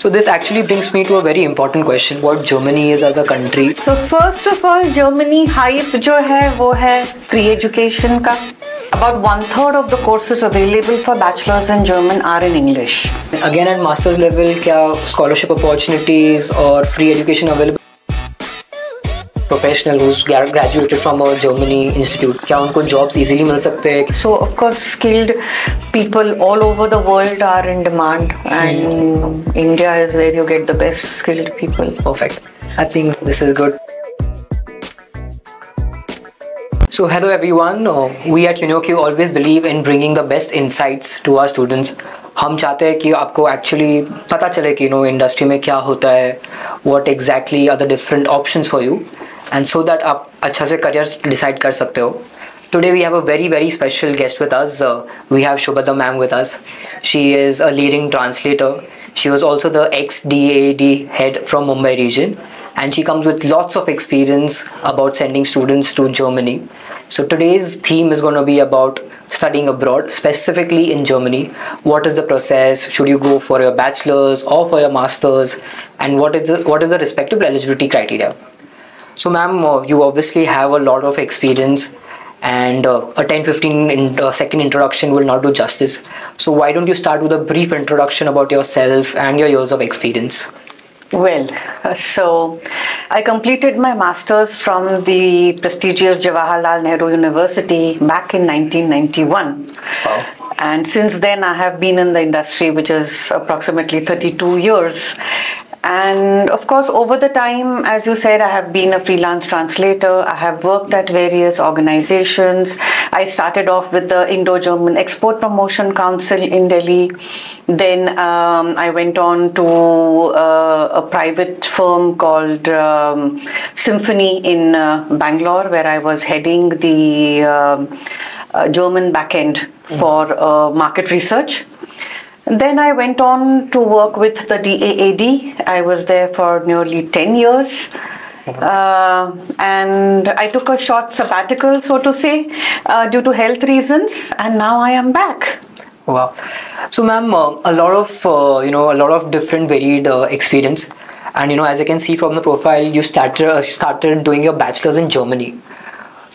So this actually brings me to a very important question: what Germany is as a country. So first of all, Germany hype जो है वो है free education का. About 1/3 of the courses available for bachelors in German are in English. Again at master's level, क्या scholarship opportunities or free education available? Professional who's graduated from a Germany institute, क्या उनको jobs easily मिल सकते हैं? So of course skilled people all over the world are in demand, and India is where you get the best skilled people. Perfect. I think this is good. So hello everyone, we at UNIOQ always believe in bringing the best insights to our students. हम चाहते हैं कि आपको actually पता चले कि industry में क्या होता है, what exactly are the different options for you, and so that आप अच्छा से करियर डिसाइड कर सकते हो. Today we have a very special guest with us. We have Shubhada ma'am with us. She is a leading translator. She was also the ex-DAAD head from Mumbai region, and she comes with lots of experience about sending students to Germany. So today's theme is going to be about studying abroad, specifically in Germany. What is the process? Should you go for your bachelor's or for your master's? And what is the respective eligibility criteria? So ma'am, you obviously have a lot of experience, and a 10-15 second introduction will not do justice. So why don't you start with a brief introduction about yourself and your years of experience? Well, so I completed my master's from the prestigious Jawaharlal Nehru University back in 1991. Wow. And since then I have been in the industry, which is approximately 32 years. And of course, over the time, as you said, I have been a freelance translator. I have worked at various organizations. I started off with the Indo-German Export Promotion Council in Delhi. Then I went on to a private firm called Symphony in Bangalore, where I was heading the German backend for market research. Then I went on to work with the DAAD. I was there for nearly 10 years. And I took a short sabbatical, so to say, due to health reasons, and now I am back. Wow. So ma'am, a lot of different varied experience, and as I can see from the profile, you started doing your bachelor's in Germany.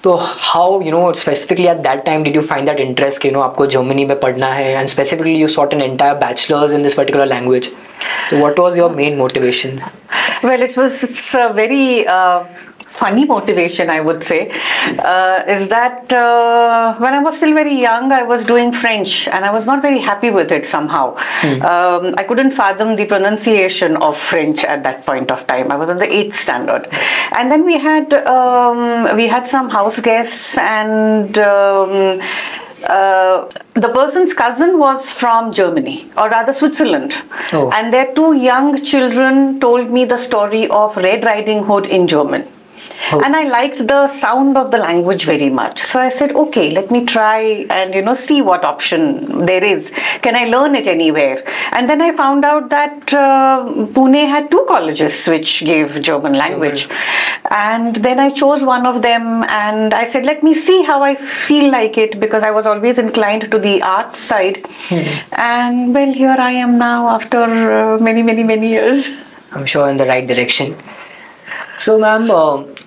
So how, specifically at that time did you find that interest कि आपको Germany में पढ़ना है, and specifically you sought an entire bachelor's in this particular language? What was your main motivation? Well, it's a very funny motivation, I would say, is that when I was still very young, I was doing French, and I was not very happy with it somehow. I couldn't fathom the pronunciation of French at that point of time. I was in the 8th standard. And then we had some house guests, and the person's cousin was from Germany, or rather Switzerland. Oh. And their 2 young children told me the story of Red Riding Hood in German. Oh. And I liked the sound of the language very much. So I said, okay, let me try and, see what option there is. Can I learn it anywhere? And then I found out that Pune had 2 colleges which gave German language. And then I chose one of them, and I said, let me see how I feel like it, because I was always inclined to the arts side. And well, here I am now after many years. I'm sure in the right direction. So ma'am,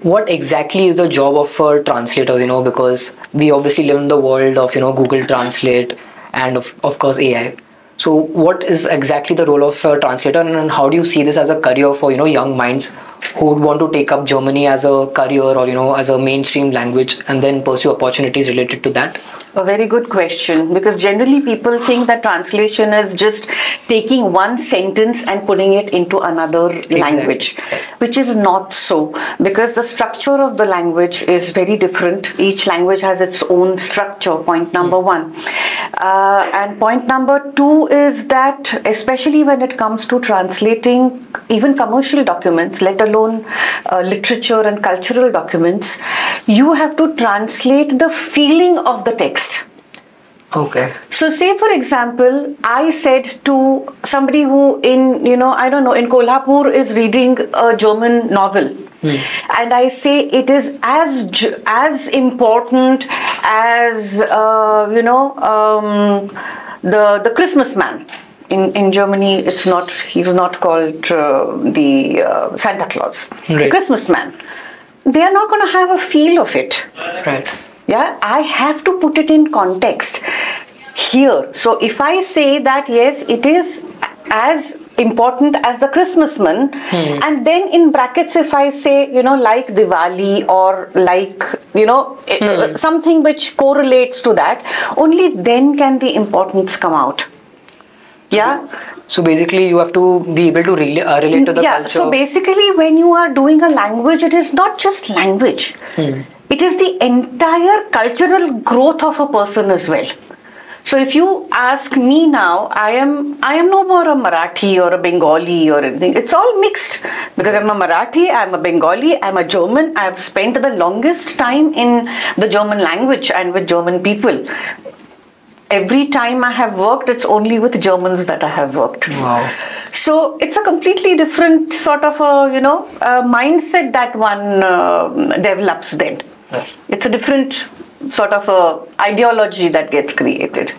what exactly is the job of a translator, because we obviously live in the world of, Google Translate and of course AI. So what is exactly the role of a translator, and how do you see this as a career for, young minds who would want to take up Germany as a career, or, as a mainstream language, and then pursue opportunities related to that? A very good question, because generally people think that translation is just taking one sentence and putting it into another language, which is not so, because the structure of the language is very different. Each language has its own structure, point number 1. And point number 2 is that, especially when it comes to translating even commercial documents, let alone literature and cultural documents, you have to translate the feeling of the text. Okay. So say for example, I said to somebody who in Kolhapur is reading a German novel, and I say it is as important as the Christmas Man. in Germany, he's not called the Santa Claus, the Right. Christmas man. They are not going to have a feel of it. Right. Yeah, I have to put it in context here. So if I say that yes, it is as important as the Christmas man, and then in brackets if I say, you know, like Diwali or like, you know, something which correlates to that, only then can the importance come out. Yeah. So basically you have to be able to relate to the culture. So basically when you are doing a language, it is not just language. It is the entire cultural growth of a person as well. So if you ask me now, I am no more a Marathi or a Bengali or anything. It's all mixed, because I'm a Marathi, I'm a Bengali, I'm a German. I've spent the longest time in the German language and with German people. Every time I have worked, it's only with Germans that I have worked. Wow. So it's a completely different sort of a, you know, mindset that one develops then. It's a different sort of a ideology that gets created.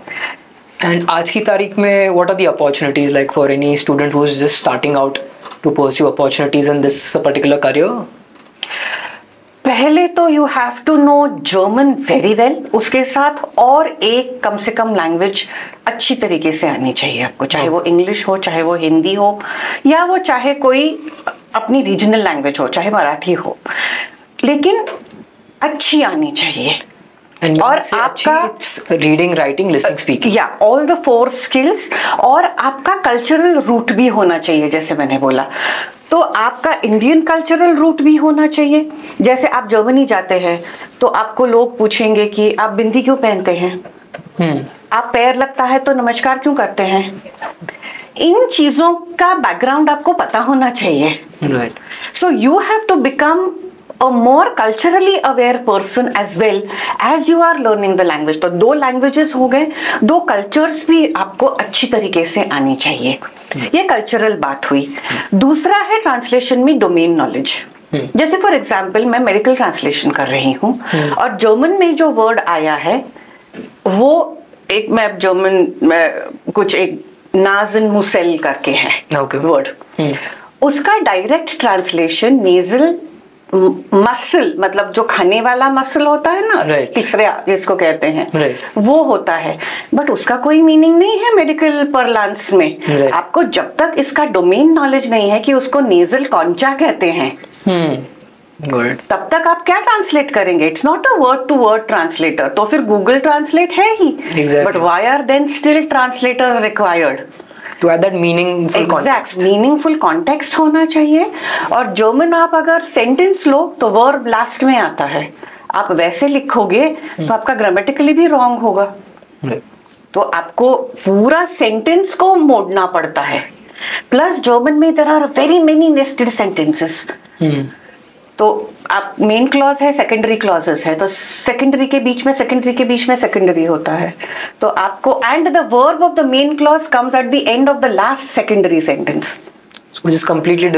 And आज की तारीख में what are the opportunities like for any student who's just starting out to pursue opportunities in this particular career? पहले तो you have to know German very well. उसके साथ और एक कम से कम लैंग्वेज अच्छी तरीके से आनी चाहिए आपको, चाहे वो इंग्लिश हो, चाहे वो हिंदी हो, या वो चाहे कोई अपनी रीजनल लैंग्वेज हो, चाहे मराठी हो, लेकिन अच्छी आनी चाहिए. And और आपका रीडिंग, राइटिंग, लिसनिंग, स्पीकिंग, या ऑल द 4 स्किल्स. और आपका कल्चरल रूट भी होना चाहिए, जैसे मैंने बोला. तो आपका इंडियन कल्चरल रूट भी होना चाहिए. जैसे आप जर्मनी जाते हैं तो आपको लोग पूछेंगे कि आप बिंदी क्यों पहनते हैं, आप पैर लगता है तो नमस्कार क्यों करते हैं. इन चीजों का बैकग्राउंड आपको पता होना चाहिए. Right. So you have to become a more culturally aware person as well as you are learning the language. तो 2 languages हो गए, 2 cultures भी आपको अच्छी तरीके से आनी चाहिए. ये कल्चरल बात हुई. दूसरा है ट्रांसलेशन में डोमेन नॉलेज. जैसे फॉर एग्जाम्पल मैं मेडिकल ट्रांसलेशन कर रही हूँ और जर्मन में जो वर्ड आया है वो एक, मैं जर्मन में कुछ एक नाजन मुसेल करके है वर्ड. उसका डायरेक्ट ट्रांसलेशन नेजल मसल, मतलब जो खाने वाला मसल होता है ना, तीसरा जिसको कहते हैं, वो होता है. बट उसका कोई मीनिंग नहीं है मेडिकल परलांस में. आपको जब तक इसका डोमेन नॉलेज नहीं है कि उसको नेजल कॉन्चा कहते हैं, तब तक आप क्या ट्रांसलेट करेंगे. It's not a word to word translator. तो फिर गूगल ट्रांसलेट है ही, but why are then still translator required to add that meaningful context. Meaningful context होना चाहिए. और जर्मन आप अगर सेंटेंस लो तो वर्ब लास्ट में आता है. आप वैसे लिखोगे तो आपका ग्रामेटिकली भी रॉन्ग होगा. तो आपको पूरा सेंटेंस को मोड़ना पड़ता है. प्लस जर्मन में there are very many nested sentences. तो आप मेन क्लॉज है, सेकेंडरी क्लॉजेस है, तो सेकेंडरी के बीच में सेकेंडरी होता है. तो आपको and the verb of the main clause comes at the end of the last secondary sentence, which is completely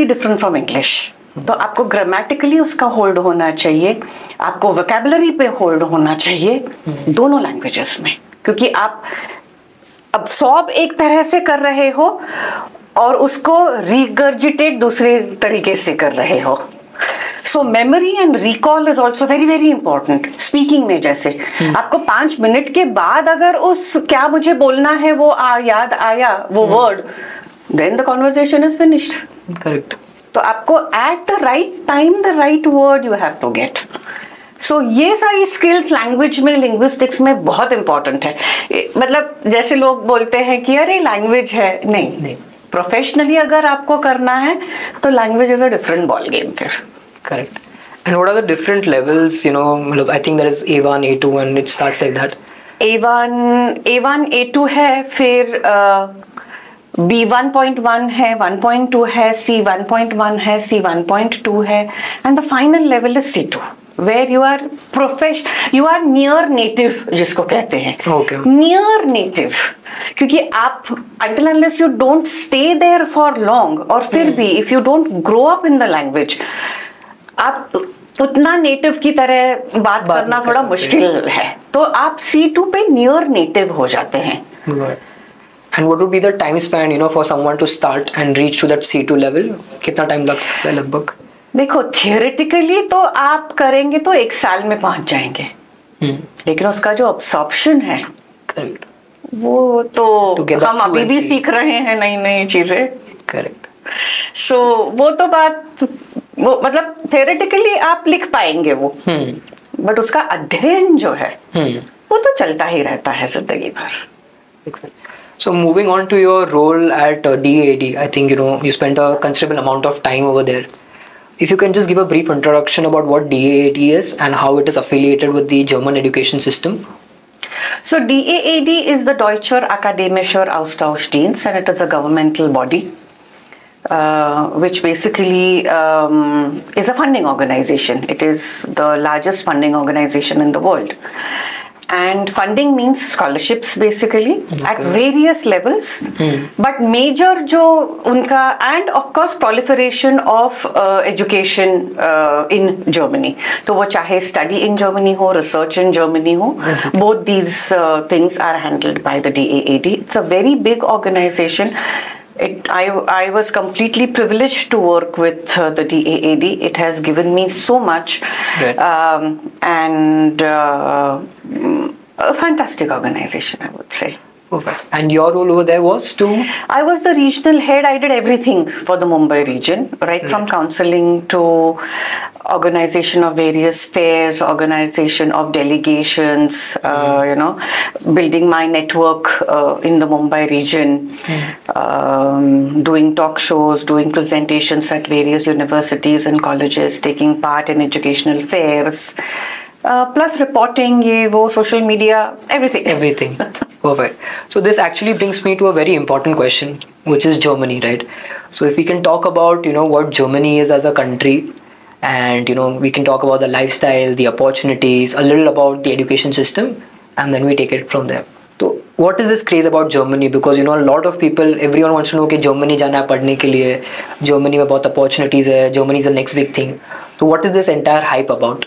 different from English. तो आपको ग्रामेटिकली उसका होल्ड होना चाहिए, आपको वोकैबुलरी पे होल्ड होना चाहिए, दोनों लैंग्वेजेस में. क्योंकि आप अब्सॉर्ब एक तरह से कर रहे हो और उसको रिगर्जिटेट दूसरे तरीके से कर रहे हो. So memory and recall is also very very important. Speaking में जैसे आपको 5 मिनट के बाद अगर उस क्या मुझे बोलना है वो याद आया वो word, then the conversation is finished. Correct. तो आपको at the right time the right word you have to get. So ये सारी स्किल्स लैंग्वेज में, लिंग्विस्टिक्स में बहुत इंपॉर्टेंट है. मतलब जैसे लोग बोलते हैं कि अरे लैंग्वेज है, नहीं. प्रोफेशनली अगर आपको करना है तो language is a different ball game फिर. Correct. And what are the different levels, you know, मतलब I think there is A1 A2 and it starts like that. A1 A2 है, फिर B 1.1 है, 1.2 है, C 1.1 है, C 1.2 है, and the final level is C2 where you are near native जिसको कहते हैं. Okay. Near native. क्योंकि आप until unless you don't stay there for long, और फिर भी if you don't grow up in the language, आप उतना नेटिव की तरह बात करना थोड़ा मुश्किल है. तो आप C2 पे नियर नेटिव हो जाते हैं. And what would be the time span, for someone to start and reach to that C2 level? कितना टाइम लग सकता है लगभग? देखो, थियोरेटिकली तो आप करेंगे तो 1 साल में पहुंच जाएंगे, लेकिन उसका जो अब्सॉर्प्शन है, करेक्ट, वो तो हम अभी भी सीख रहे हैं नई नई चीजें. करेक्ट. सो वो तो बात, वो मतलब थियोरेटिकली आप लिख पाएंगे वो, बट उसका अध्ययन जो है वो तो चलता ही रहता है जिंदगी भर. So moving on to your role at DAAD, I think you spent a considerable amount of time over there. If you can just give a brief introduction about what DAAD is and how it is affiliated with the German education system. So DAAD is the Deutscher Akademischer Austauschdienst, and it is a governmental body which basically is a funding organization. It is the largest funding organization in the world. And funding means scholarships basically at various levels, but major जो उनका, and of course proliferation of education in Germany. तो वो चाहे study in Germany हो, research in Germany हो, both these things are handled by the DAAD. It's a very big organization. I was completely privileged to work with the DAAD. It has given me so much, and a fantastic organization, I would say. Perfect. And your role over there was to? I was the regional head. I did everything for the Mumbai region, right from counseling to organization of various fairs, organization of delegations, building my network in the Mumbai region, doing talk shows, doing presentations at various universities and colleges, taking part in educational fairs, plus reporting, social media, everything. Everything. Perfect. So this actually brings me to a very important question, which is Germany, right? So if we can talk about, what Germany is as a country, and, we can talk about the lifestyle, the opportunities, a little about the education system, and then we take it from there. So what is this craze about Germany? Because, a lot of people, everyone wants to know कि Germany जाना है पढ़ने के लिए, Germany में बहुत opportunities है, Germany is the next big thing. So what is this entire hype about?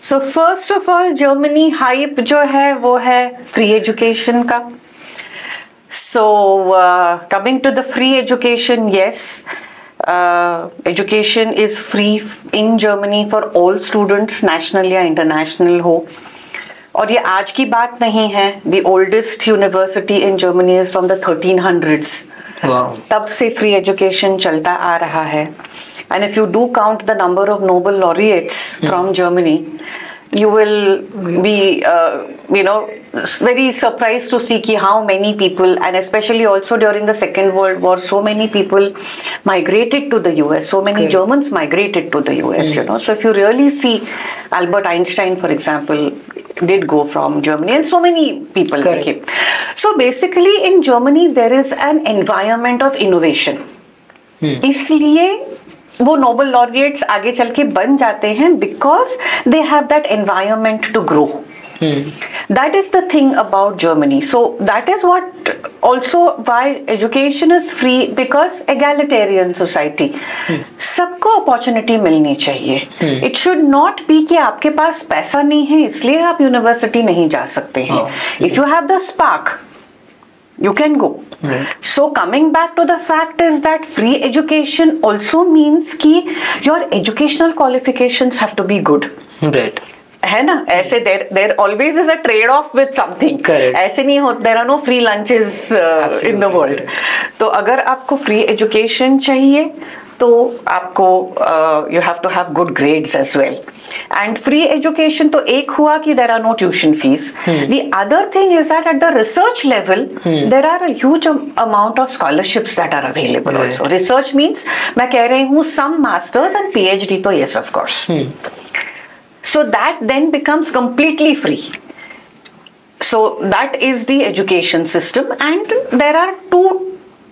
So first of all, Germany hype जो है वो है free education का. So coming to the free education, yes, education is free in Germany for all students, national या international हो. और ये आज की बात नहीं है. The oldest university in Germany is from the 1300s. Wow. तब से free education चलता आ रहा है. And if you do count the number of Nobel laureates from Germany, you will be, very surprised to see how many people, and especially also during the Second World War, so many people migrated to the US. So many Germans migrated to the US, So if you really see, Albert Einstein, for example, did go from Germany, and so many people like him. So basically in Germany, there is an environment of innovation. इसलिए वो Nobel laureates आगे चल के बन जाते हैं because they have that environment to grow. That is the thing about Germany. So that is what also why education is free, because egalitarian society. सबको opportunity मिलनी चाहिए. It should not be कि आपके पास पैसा नहीं है इसलिए आप यूनिवर्सिटी नहीं जा सकते हैं. If you have the spark, you can go. So coming back to the fact is that free education also means कि your educational qualifications have to be good. Right. है ना? ऐसे there always is a trade off with something. Correct. ऐसे नहीं होता, there are no free lunches in the world. तो अगर आपको free education चाहिए तो आपको you have to have good grades as well. And free education तो एक हुआ कि there are no tuition fees. The other thing is that at the research level, there are a huge amount of scholarships that are available also. Research means मैं कह रही हूँ some masters and PhD तो yes of course. So that then becomes completely free. So that is the education system, and there are two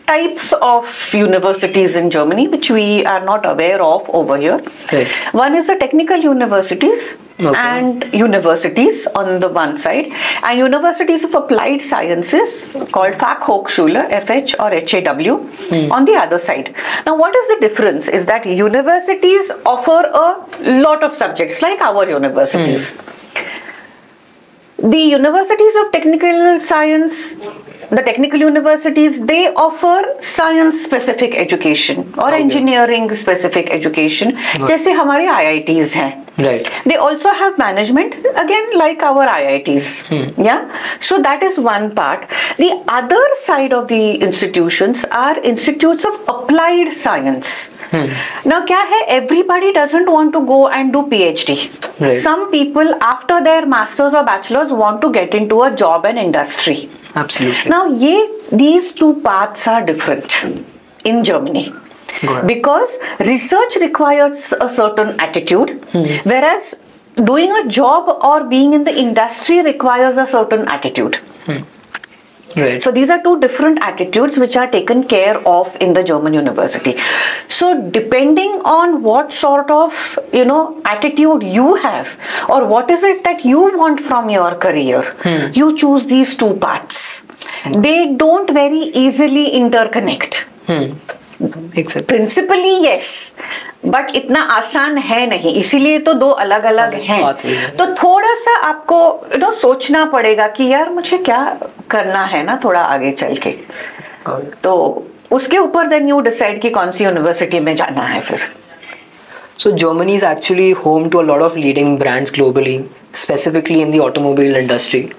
types of universities in Germany which we are not aware of over here. Right. One is the technical universities and universities on the one side, and universities of applied sciences called Fachhochschule, FH or HAW on the other side. Now what is the difference is that universities offer a lot of subjects like our universities. The universities of technical science the technical universities, they offer science specific education or engineering specific education, जैसे हमारे IITs हैं. Right. They also have management, again like our IITs. Yeah. So that is one part. The other side of the institutions are institutes of applied science. Now क्या है, everybody doesn't want to go and do PhD. Right. Some people after their masters or bachelors want to get into a job and industry. Absolutely. Now these two paths are different in Germany. Because research requires a certain attitude, whereas doing a job or being in the industry requires a certain attitude. Right. So these are two different attitudes which are taken care of in the German university. So depending on what sort of attitude you have, or what is it that you want from your career, you choose these two paths. They don't very easily interconnect. Exactly. Principally yes, but इतना आसान है नहीं, इसीलिए तो दो अलग अलग हैं. तो थोड़ा सा आपको सोचना पड़ेगा कि यार मुझे क्या करना है ना थोड़ा आगे चल के. तो उसके ऊपर देन यू डिसाइड कि कौन सी यूनिवर्सिटी में जाना है फिर. So Germany is actually home to a lot of leading brands globally, specifically in the automobile industry.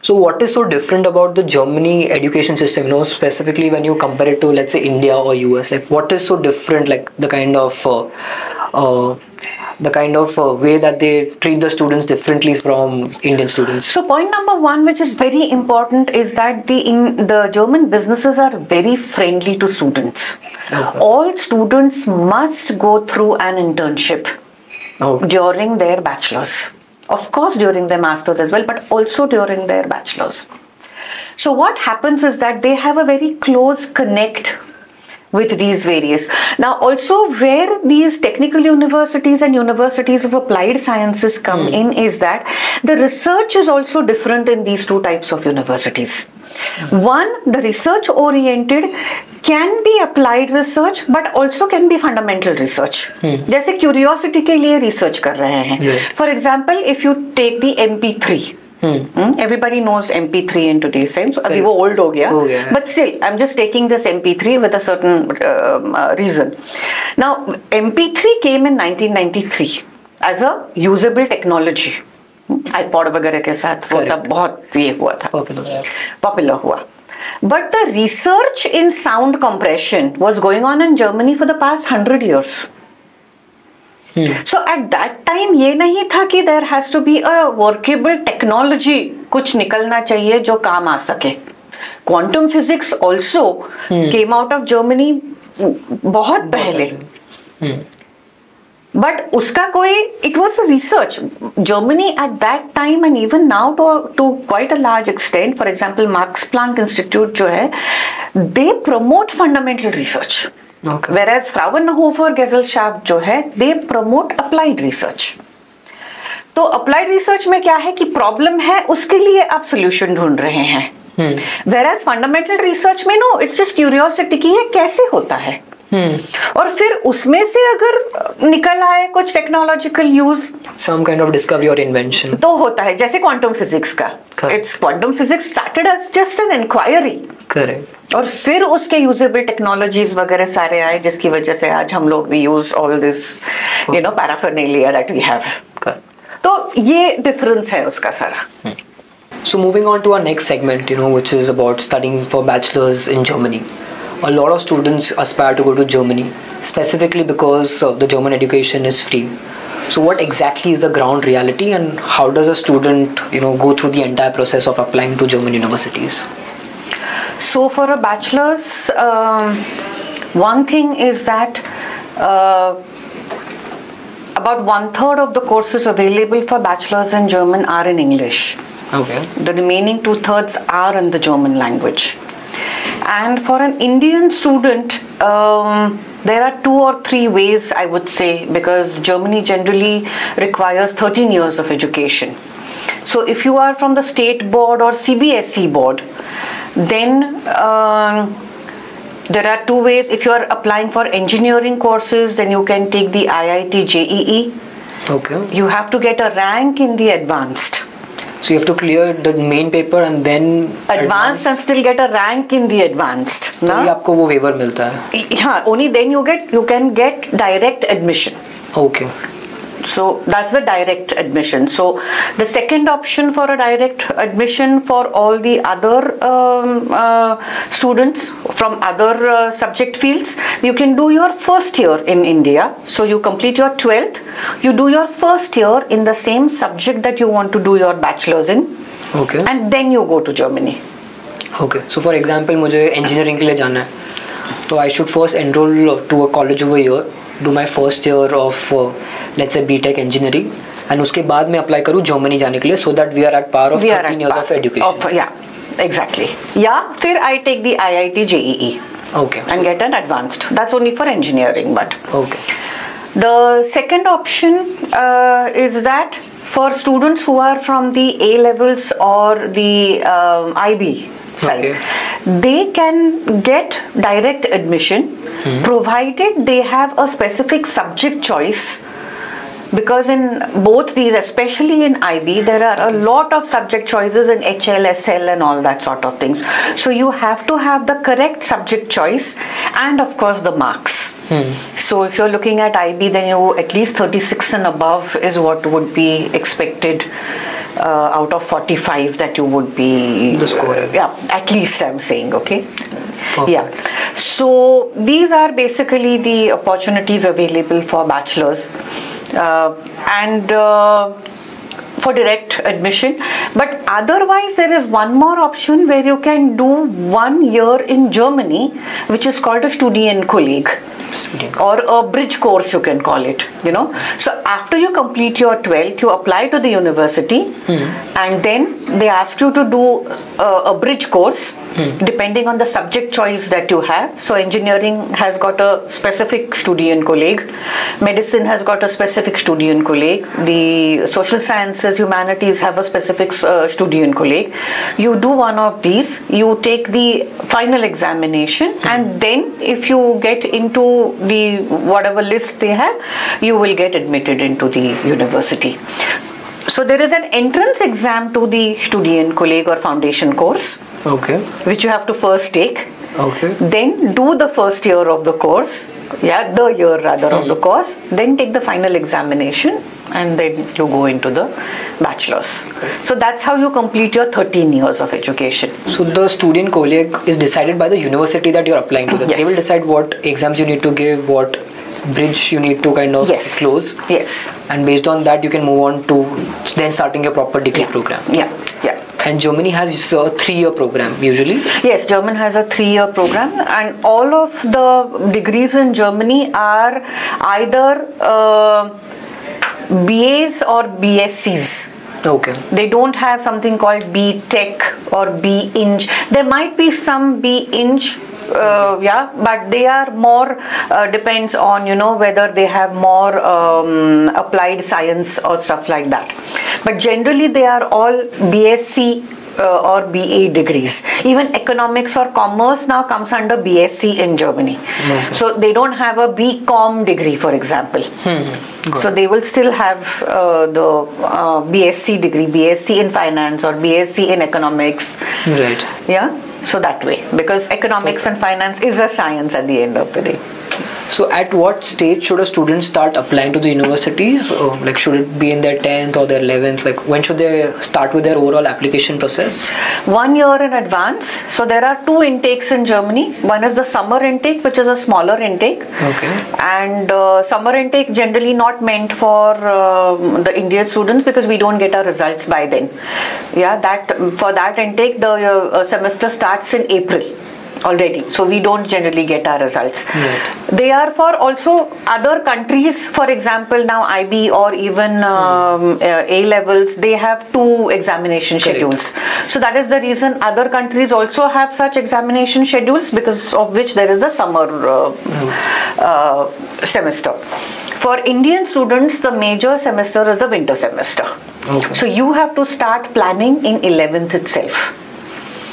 So what is so different about the Germany education system, specifically when you compare it to, let's say, India or US? Like, what is so different, like the kind of way that they treat the students differently from Indian students? So point number one, which is very important, is that the German businesses are very friendly to students. Okay. All students must go through an internship during their bachelor's. Of course, during their masters as well, but also during their bachelor's. So what happens is that they have a very close connect with these various. Now also where these technical universities and universities of applied sciences come in is that the research is also different in these two types of universities. One, the research oriented can be applied research but also can be fundamental research. जैसे curiosity के लिए research कर रहे हैं. For example, if you take the MP3, everybody knows MP3 in today's time. So अभी वो old हो गया. But still, I'm just taking this MP3 with a certain reason. Now, MP3 came in 1993 as a usable technology. iPod वगैरह के साथ वो तब बहुत ये हुआ था, पॉपुलर हुआ. But the research in sound compression was going on in Germany for the past 100 years. So at that time ये नहीं था कि there has to be a workable technology, कुछ निकलना चाहिए जो काम आ सके. Quantum physics also came out of Germany बहुत पहले. But उसका कोई, it was a research. Germany at that time and even now to quite a large extent, for example, Max Planck Institute जो है, they promote fundamental research. Okay. Whereas Fraunhofer Gesellschaft जो है, they promote applied research. तो applied research में क्या है कि problem है, उसके लिए आप solution ढूंढ रहे हैं. Whereas fundamental research में no, it's just curiosity कि ये कैसे होता है. और फिर उसमें से अगर निकल आए कुछ technological use, some kind of discovery or invention, तो होता है. जैसे क्वांटम फिजिक्स का, it's quantum physics started as just an inquiry. Correct. और फिर उसके यूजेबल टेक्नोलॉजीज वगैरह सारे आए जिसकी वजह से आज हम लोग we use all this paraphernalia that we have. तो ये डिफरेंस है उसका सारा. So moving on to our next segment, which is about studying for bachelor's in Germany. A lot of students aspire to go to Germany, specifically because the German education is free. So what exactly is the ground reality, and how does a student, go through the entire process of applying to German universities? So for a bachelor's, one thing is that about 1/3 of the courses available for bachelor's in German are in English. Okay. The remaining 2/3 are in the German language. And for an Indian student, there are 2 or 3 ways, I would say, because Germany generally requires 13 years of education. So if you are from the state board or CBSE board, then there are 2 ways. If you are applying for engineering courses, then you can take the IIT JEE. Okay. You have to get a rank in the advanced. So you have to clear the main paper and then advanced and still get a rank in the advanced. तो ये आपको वो waiver मिलता है. Yeah, only then you can get direct admission. Okay. So that's the direct admission. So the second option for a direct admission for all the other students from other subject fields, you can do your first year in India. So you complete your 12th, you do your first year in the same subject that you want to do your bachelor's in. Okay. And then you go to Germany. Okay. So for example, मुझे engineering के लिए जाना है, तो I should first enroll to a college over here, do my first year of let's say BTech engineering, and उसके बाद मैं apply करूँ Germany जाने के लिए, so that we are at par of 13 years of education. Yeah, exactly. Yeah, फिर I take the IIT JEE. Okay. And get an advanced. That's only for engineering, but. Okay. The second option is that for students who are from the A levels or the IB side, Okay. they can get direct admission provided they have a specific subject choice. Because in both these, especially in IB, there are a lot of subject choices in HL, SL and all that sort of things. So you have to have the correct subject choice and of course the marks. So if you're looking at IB, then you at least 36 and above is what would be expected out of 45 that you would be. The score. Yeah, at least I'm saying, okay. Perfect. Yeah. So these are basically the opportunities available for bachelors. And for direct admission, but otherwise there is one more option where you can do 1 year in Germany, which is called a Studienkolleg or a bridge course, you can call it, you know. So after you complete your 12th, you apply to the university and then they ask you to do a bridge course depending on the subject choice that you have. So engineering has got a specific Studienkolleg, medicine has got a specific Studienkolleg, the social sciences, humanities have a specific Studienkolleg. You do one of these, you take the final examination and then if you get into the whatever list they have, you will get admitted into the university. So there is an entrance exam to the Studienkolleg or foundation course. Okay. Which you have to first take. Okay. Then do the first year of the course. Yeah, the year rather of the course. Then take the final examination and then you go into the bachelor's. So that's how you complete your 13 years of education. So the Studienkolleg is decided by the university that you're applying to. Yes. They will decide what exams you need to give, what bridge you need to kind of close. Yes. And based on that you can move on to then starting a proper degree program. Yeah. Yeah. And Germany has a 3-year program usually. Yes, German has a 3-year program and all of the degrees in Germany are either BAs or BScs. Okay. They don't have something called B.Tech or B.Eng. There might be some B.Eng, yeah, but they are more depends on, you know, whether they have more applied science or stuff like that. But generally they are all BSc or BA degrees. Even economics or commerce now comes under BSc in Germany. So they don't have a BCom degree, for example. So they will still have the BSc degree, BSc in finance or BSc in economics. Right. Yeah. So that way, because economics and finance is a science at the end of the day. So at what stage should a student start applying to the universities? Like should it be in their 10th or their 11th? Like when should they start with their overall application process? 1 year in advance. So there are 2 intakes in Germany. One is the summer intake, which is a smaller intake. Okay. And summer intake generally not meant for the Indian students because we don't get our results by then. Yeah, that for that intake the semester starts in April already, so we don't generally get our results. Right. They are for also other countries, for example now IB or even A levels, they have 2 examination schedules. So that is the reason other countries also have such examination schedules, because of which there is the summer semester. For Indian students, the major semester is the winter semester. Okay. So you have to start planning in 11th itself.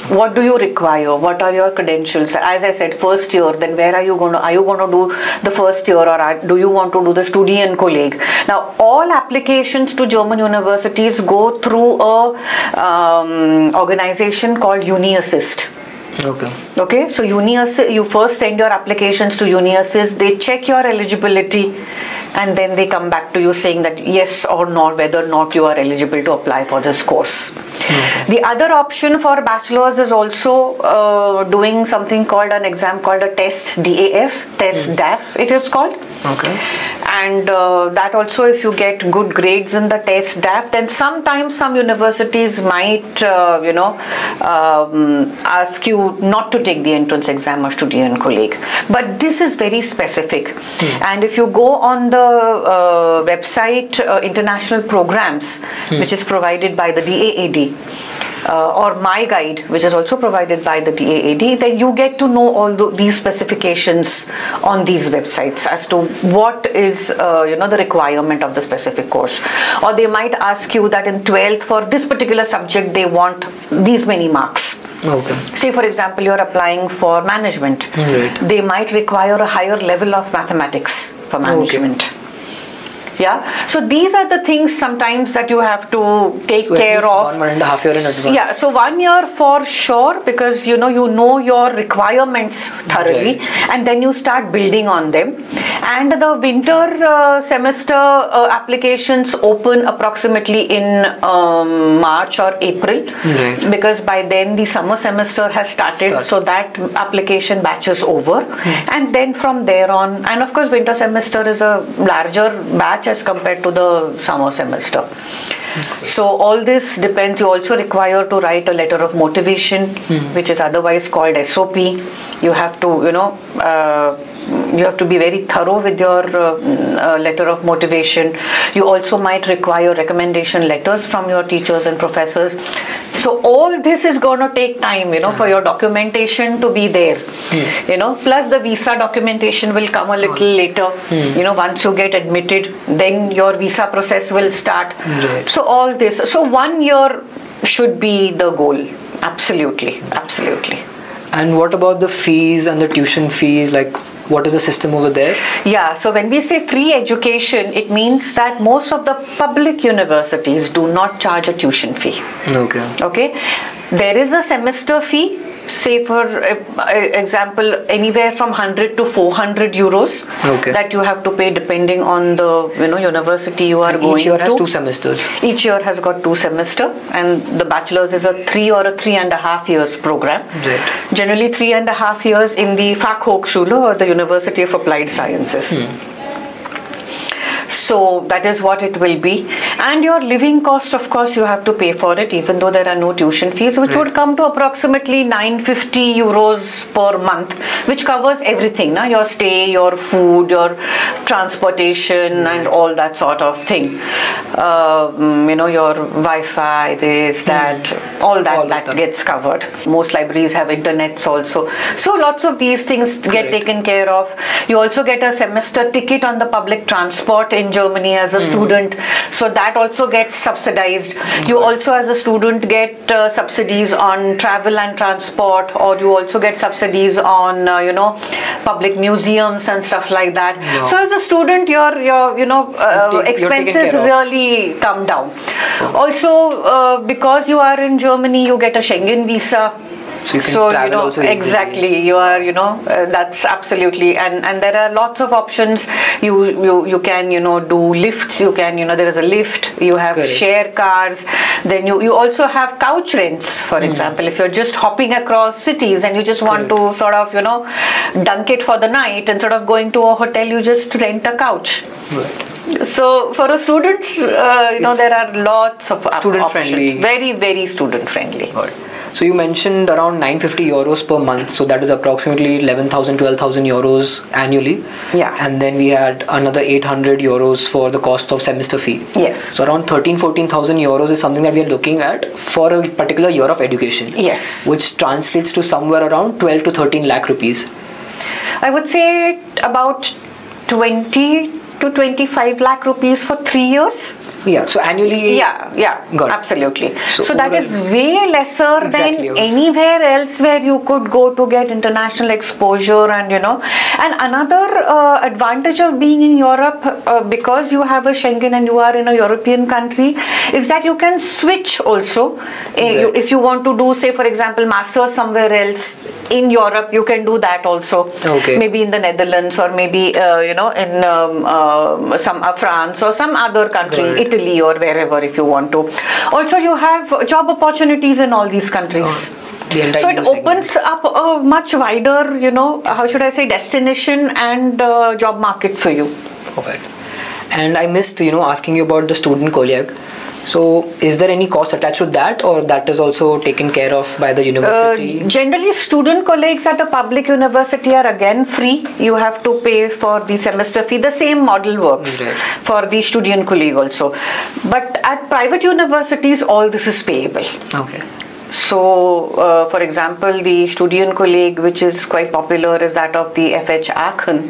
What do you require? What are your credentials? As I said, first year, then where are you going to do the first year, or do you want to do the Studienkolleg? Now, all applications to German universities go through a organization called UniAssist. Okay, so UniAssist, you first send your applications to UniAssist, they check your eligibility, and then they come back to you saying that yes or no, whether or not you are eligible to apply for this course. The other option for bachelors is also doing something called an exam called a test, DAF, test DAF it is called. Okay. And that also, if you get good grades in the test DAF, then sometimes some universities might ask you not to take the entrance exam or Studienkolleg. But this is very specific. And if you go on the website International Programs, which is provided by the DAAD, or My Guide, which is also provided by the DAAD, then you get to know all these specifications on these websites as to what is the requirement of the specific course. Or they might ask you that in 12th for this particular subject they want these many marks. Okay. Say for example you're applying for management. Right. They might require a higher level of mathematics for management. Okay. Yeah, so these are the things sometimes that you have to take care of. 1.5 years in advance. Yeah, so 1 year for sure, because you know your requirements thoroughly, right. And then you start building on them. And the winter semester applications open approximately in March or April, right. Because by then the summer semester has started. So that application batch is over, and then from there on, and of course winter semester is a larger batch as compared to the summer semester. Okay. So all this depends. You also require to write a letter of motivation, which is otherwise called SOP. You have to, you have to be very thorough with your letter of motivation. You also might require recommendation letters from your teachers and professors. So all this is going to take time, for your documentation to be there. Plus the visa documentation will come a little later. Once you get admitted, then your visa process will start. Right. So all this. So 1 year should be the goal. Absolutely. Absolutely. And what about the fees and the tuition fees? Like, what is the system over there? Yeah, so when we say free education, it means that most of the public universities do not charge a tuition fee. Okay. There is a semester fee, say for example, anywhere from 100 to 400 euros that you have to pay depending on the university you are going to. Each year has 2 semesters. Each year has got 2 semesters, and the bachelor's is a 3 or a 3.5 years program. Right. Generally 3.5 years in the Fachhochschule or the University of Applied Sciences. So that is what it will be. And your living cost, of course, you have to pay for it, even though there are no tuition fees, which would come to approximately 950 euros per month, which covers everything, your stay, your food, your transportation, and all that sort of thing. Your Wi-Fi, this, that, all that gets covered. Most libraries have internets also. So lots of these things get taken care of. You also get a semester ticket on the public transport in Germany as a student, so that also gets subsidized. You also as a student get subsidies on travel and transport, or you also get subsidies on public museums and stuff like that. So as a student your expenses really come down. Also because you are in Germany, you get a Schengen visa. So you can travel also exactly easily. You are that's absolutely, and there are lots of options. You can do lifts. You can there is a lift. You have share cars. Then you also have couch rents. For example, if you're just hopping across cities and you just want to sort of dunk it for the night, instead of going to a hotel, you just rent a couch. Right. So for a student, there are lots of options. Friendly. Very, very student friendly. Right. So you mentioned around 950 euros per month, so that is approximately 11,000, 12,000 euros annually. Yeah. And then we had another 800 euros for the cost of semester fee. Yes. So around 14,000 euros is something that we are looking at for a particular year of education. Yes. Which translates to somewhere around 12 to 13 lakh rupees. I would say about 20 to 25 lakh rupees for 3 years. Yeah, so annually. Yeah, Got it. absolutely. So that overall- is way lesser Exactly, than anywhere else where you could go to get international exposure, and And another advantage of being in Europe, because you have a Schengen and you are in a European country, is that you can switch also. Right. If you want to do, say, for example, masters somewhere else in Europe, you can do that also. Okay. Maybe in the Netherlands, or maybe in some France or some other country, Got it. Italy or wherever, if you want to. Also, you have job opportunities in all these countries. The entire So it new segment. opens up a much wider, how should I say, destination and job market for you. Perfect. And I missed, asking you about the student colleague. So, is there any cost attached to that, or that is also taken care of by the university? Generally, student colleagues at a public university are again free. You have to pay for the semester fee. The same model works Right. for the student colleague also. But at private universities, all this is payable. Okay. So, for example, the student colleague, which is quite popular, is that of the FH Aachen,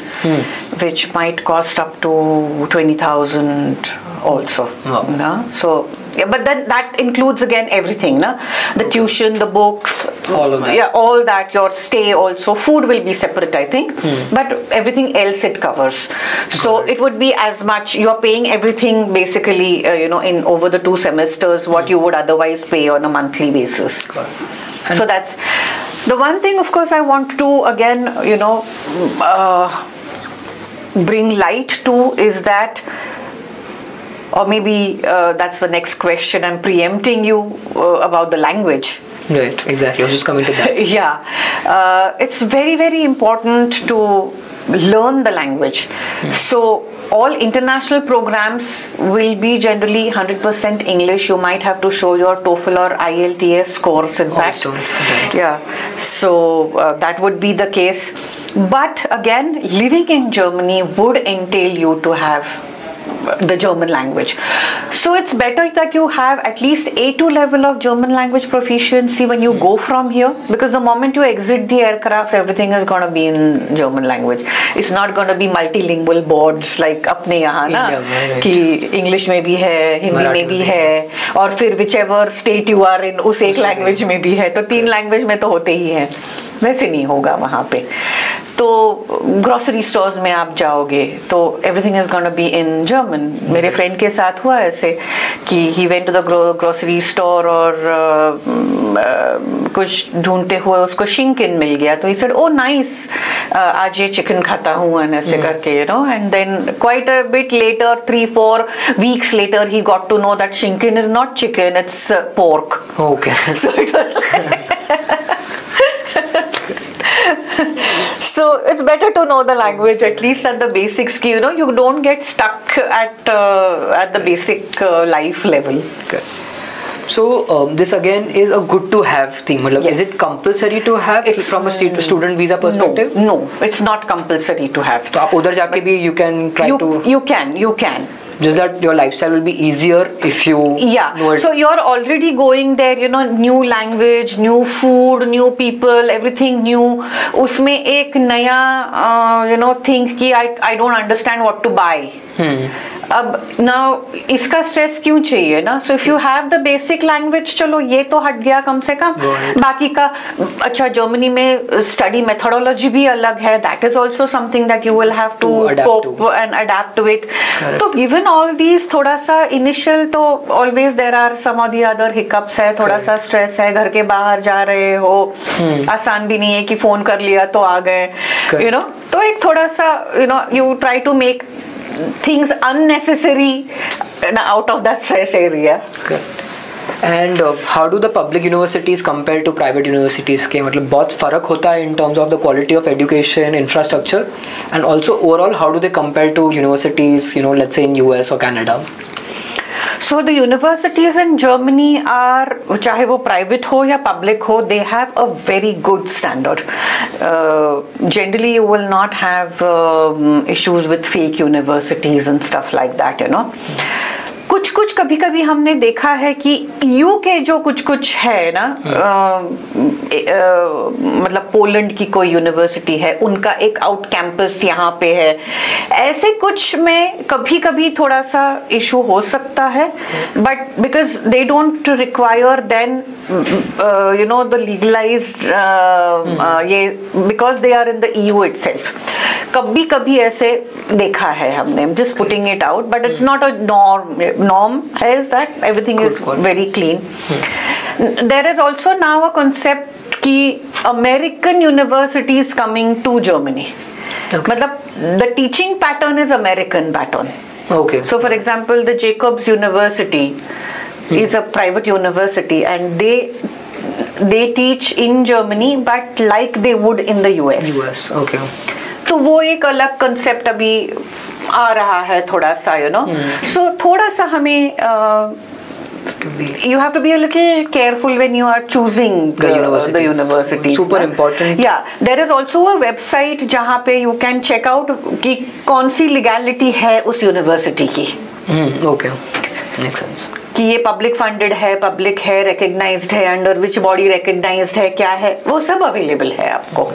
which might cost up to 20,000 also. Wow. No? So, yeah, but then that includes again everything, no? The tuition, the books, All of that. Yeah, all that. Your stay also. Food will be separate, I think, but everything else it covers. So it would be as much. You're paying everything basically, in over the 2 semesters, what you would otherwise pay on a monthly basis. Got it. So that's the one thing. Of course, I want to again, bring light to is that. Or maybe that's the next question. I'm preempting you about the language. Right, exactly. I was just coming to that. Yeah. It's very, very important to learn the language. So all international programs will be generally 100% English. You might have to show your TOEFL or IELTS scores, in fact. Also, right. Yeah. So that would be the case. But again, living in Germany would entail you to have the German language. So it's better that you have at least A2 level of German language proficiency when you go from here, because the moment you exit the aircraft, everything is going to be in German language. It's not going to be multilingual boards like अपने यहाँ ना कि English में भी है, हिंदी में भी है, और फिर whichever state you are in उस एक language में भी है, तो 3 language में तो होते ही हैं. वैसे नहीं होगा वहाँ पे. तो ग्रोसरी स्टोर्स में आप जाओगे तो everything is gonna be in German. मेरे फ्रेंड के साथ हुआ ऐसे कि he went to the grocery store और कुछ ढूंढते हुए उसको शिंकन मिल गया, तो ही सेड ओ नाइस, आज ये चिकन खाता हूँ, एंड ऐसे करके and then quite a bit later 3-4 weeks later he got to know that शिंकन is not chicken, it's pork. Okay. So it was so it's better to know the language, at least at the basics, you don't get stuck at the basic life level. Okay. So this again is a good to have thing. Yes. Is it compulsory to have from a student visa perspective? No, it's not compulsory to have. So आप उधर जाके भी you can try to. You can. Just that your lifestyle will be easier if you know it. So you're already going there, new language, new food, new people, everything new. उसमें एक नया think कि I don't understand what to buy. अब now इसका stress क्यों चाहिए ना? So if you have the basic language, चलो ये तो हट गया कम से कम. बाकी का अच्छा, जर्मनी में स्टडी मेथोडोलॉजी भी अलग है. That is also something that you will have to cope and adapt with. तो given all these, थोड़ा सा initial तो always there are some of the other hiccups है, थोड़ा सा स्ट्रेस है, घर के बाहर जा रहे हो, आसान भी नहीं है कि फोन कर लिया तो आ गए, तो एक थोड़ा सा you try to make things unnecessary out of that stress area. Okay. And how do the public universities compare to private universities के मतलब बहुत फर्क होता है in terms of the quality of education, infrastructure, and also overall how do they compare to universities, let's say in US or Canada? So the universities in Germany are, चाहे वो private हो या public हो, they have a very good standard. Generally, you will not have issues with fake universities and stuff like that, कुछ कुछ कभी कभी हमने देखा है कि ईयू के जो कुछ कुछ है ना, मतलब पोलैंड की कोई यूनिवर्सिटी है, उनका एक आउट कैंपस यहाँ पे है, ऐसे कुछ में कभी कभी थोड़ा सा इशू हो सकता है, but because they don't require then you know the legalized ये, because they are in the EU itself. कभी कभी ऐसे देखा है हमने, just putting it out, but it's not a norm है that everything is very clean. There is also now a concept कि American universities coming to Germany, मतलब the teaching pattern is American pattern. Okay. So for example, the Jacobs University is a private university, and they teach in Germany but like they would in the US. Okay. तो वो एक अलग concept अभी आ रहा है थोड़ा सा, you know. So थोड़ा सा हमें you have to be a little careful when you are choosing the university. Super important. Yeah, there is also a website जहाँ पे you can check out कि कौन सी legality है उस university की. Okay, makes sense. कि ये public funded है, public है, recognized है, under which body recognized है, क्या है, वो सब available है आपको.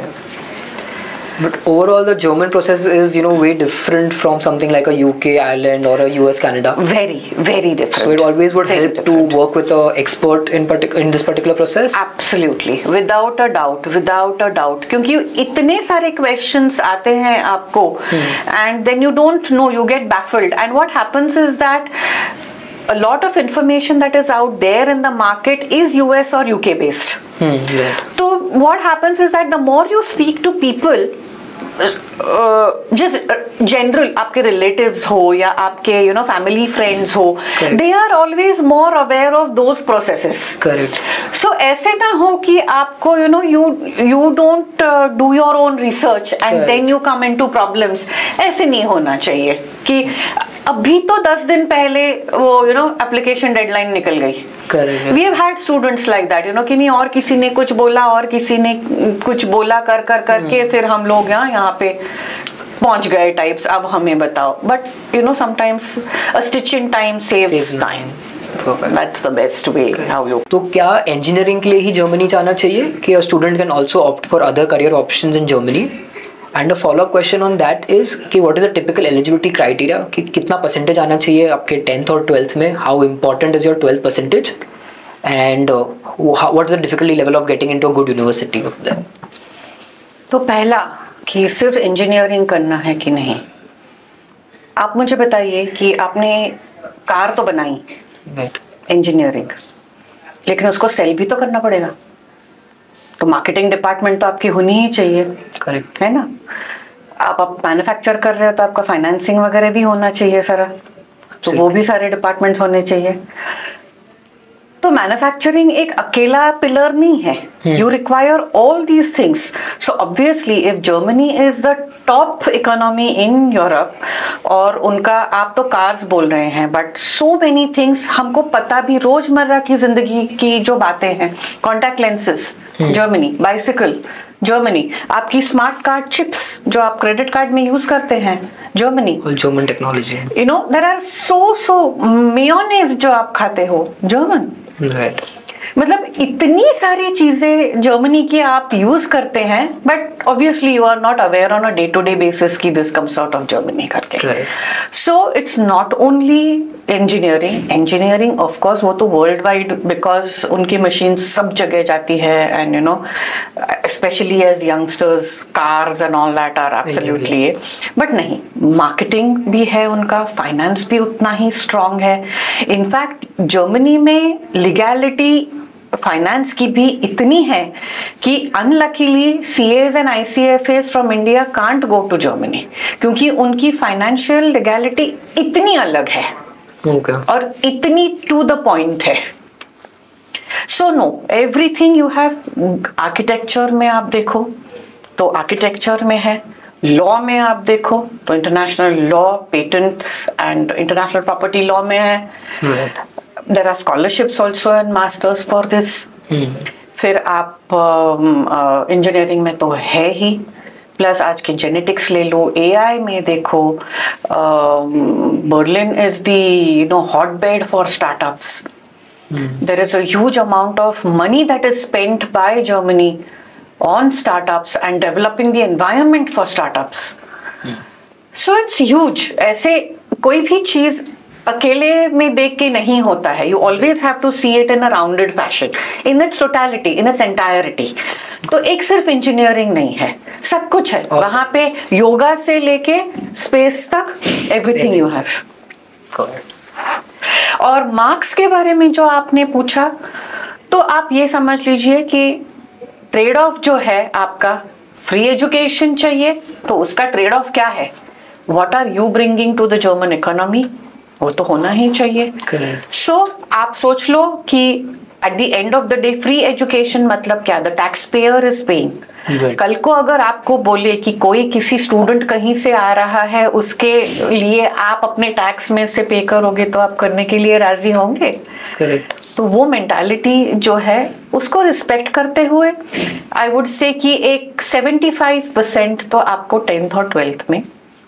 But overall, the German process is, way different from something like a UK, Ireland, or a US, Canada. Very, very different. So it always would help to work with an expert in this particular process. Absolutely, without a doubt, without a doubt. क्योंकि इतने सारे questions आते हैं आपको, and then you don't know, you get baffled. And what happens is that a lot of information that is out there in the market is US or UK based. Right. So what happens is that the more you speak to people, just general आपके relatives हो या आपके family friends हो, they are always more aware of those processes. Correct. So ऐसे ना हो कि आपको you don't do your own research and then you come into problems. ऐसे नहीं होना चाहिए कि अभी तो 10 दिन पहले वो application deadline निकल गई. Correct. We have had students like that, कि नहीं और किसी ने कुछ बोला और किसी ने कुछ बोला करके फिर हम लोग यहाँ पे पहुंच गए टाइप्स, अब हमें बताओ. But sometimes a stitch in time saves time. Perfect. That's the best way how you. तो क्या engineering के लिए ही जर्मनी जाना चाहिए कि a student can also opt for other career options in Germany? And a follow-up question on that is कि what is the typical eligibility criteria, कि कितना percentage आना चाहिए आपके 10th और 12th में, how important is your 12th percentage, and what is the difficulty level of getting into a good university of there? तो पहला कि सिर्फ इंजीनियरिंग करना है कि नहीं. आप मुझे बताइए कि आपने कार तो बनाई इंजीनियरिंग, लेकिन उसको सेल भी तो करना पड़ेगा, तो मार्केटिंग डिपार्टमेंट तो आपकी होनी ही चाहिए. करेक्ट है ना. आप मैन्युफैक्चर कर रहे हो तो आपका फाइनेंसिंग वगैरह भी होना चाहिए सारा, तो वो भी सारे डिपार्टमेंट्स होने चाहिए. तो मैन्युफैक्चरिंग एक अकेला पिलर नहीं है, you require all these things. So obviously if Germany is the top economy in Europe, और उनका आप तो कार्स बोल रहे हैं, बट सो मेनी थिंग्स हमको पता भी रोजमर्रा की जिंदगी की जो बातें हैं, contact lenses Germany, bicycle Germany, आपकी स्मार्ट कार्ड चिप्स जो आप क्रेडिट कार्ड में यूज करते हैं Germany, German technology. There are so mayonnaise जो आप खाते हो जर्मन. राइट. मतलब इतनी सारी चीजें जर्मनी की आप यूज करते हैं, but obviously you are not aware on a day to day basis की this comes out of Germany करके. So it's not only engineering of course, वो तो वर्ल्ड वाइड, बिकॉज उनकी मशीन सब जगह जाती है, and specially as youngsters cars and all that are absolutely. But नहीं, मार्केटिंग भी है उनका, फाइनेंस भी उतना ही स्ट्रांग है. इनफैक्ट जर्मनी में लीगैलिटी फाइनेंस की भी इतनी है कि unluckily CAs and ICFAs from India can't go to Germany, क्योंकि उनकी फाइनेंशियल लीगैलिटी इतनी अलग है. और इतनी टू द पॉइंट है. So no, everything you have. Architecture में आप देखो तो आर्किटेक्चर में है, लॉ में आप देखो तो international law, patents and international property law में है. There are scholarships also and masters for this. फिर आप इंजीनियरिंग में तो है ही, प्लस आज के जेनेटिक्स ले लो, AI में देखो, Berlin is the hotbed for startups. There is a huge amount of money that is spent by Germany on startups and developing the environment for startups. So it's huge. ऐसे कोई भी चीज अकेले में देख के नहीं होता है. You always have to see it in a rounded fashion, in its totality, in its entirety. तो एक सिर्फ इंजीनियरिंग नहीं है, सब कुछ है वहाँ पे, योगा से लेके स्पेस तक, एवरीथिंग यू हैव. और मार्क्स के बारे में जो आपने पूछा, तो आप ये समझ लीजिए कि ट्रेड ऑफ जो है आपका, फ्री एजुकेशन चाहिए तो उसका ट्रेड ऑफ क्या है, what are you bringing to the German economy, वो तो होना ही चाहिए. सो आप सोच लो कि at the end of the day free education मतलब क्या, the tax payer is paying. कल को अगर आपको बोले कि कोई किसी स्टूडेंट कहीं से आ रहा है, उसके लिए आप अपने टैक्स में से पे करोगे, तो आप करने के लिए राजी होंगे. करेक्ट. तो वो मेंटालिटी जो है उसको रिस्पेक्ट करते हुए आई वुड से कि एक 75% तो आपको 10th और 12th में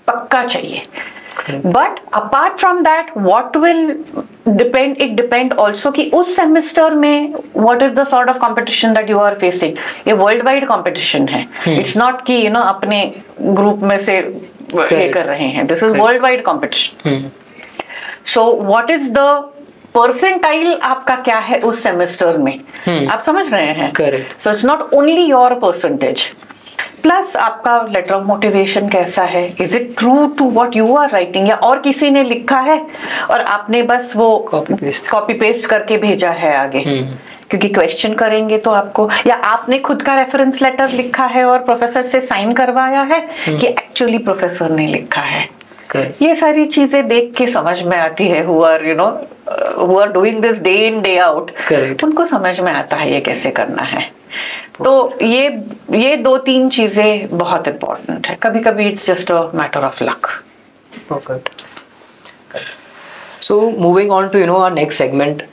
पक्का चाहिए. But apart from that, what will depend? It depend also कि उस सेमेस्टर में what is the sort of competition that you are facing. ये worldwide competition है. It's not कि अपने ग्रुप में से ये कर रहे हैं. This is worldwide competition. So what is the percentile आपका क्या है उस सेमेस्टर में? आप समझ रहे हैं? Correct. So it's not only your percentage. Plus आपका लेटर ऑफ मोटिवेशन कैसा है, is it true to what you are writing, या और किसी ने लिखा है और आपने बस वो कॉपी पेस्ट करके भेजा है आगे. क्योंकि क्वेश्चन करेंगे तो आपको, या आपने खुद का रेफरेंस लेटर लिखा है और प्रोफेसर से साइन करवाया है कि एक्चुअली प्रोफेसर ने लिखा है. ये सारी चीजें देख के समझ में आती है. Who are doing this day in day out, उनको समझ में आता है ये कैसे करना है. तो ये 2-3 चीजें बहुत इंपॉर्टेंट है. कभी कभी it's just a matter of luck. Perfect. So moving on to our next segment,